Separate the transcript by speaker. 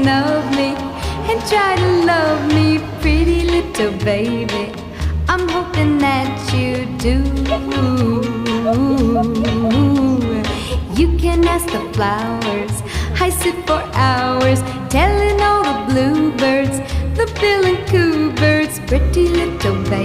Speaker 1: of me and try to love me, pretty little baby. I'm hoping that you do. You can ask the flowers, I sit for hours telling all the bluebirds, the bill and coo birds, pretty little baby.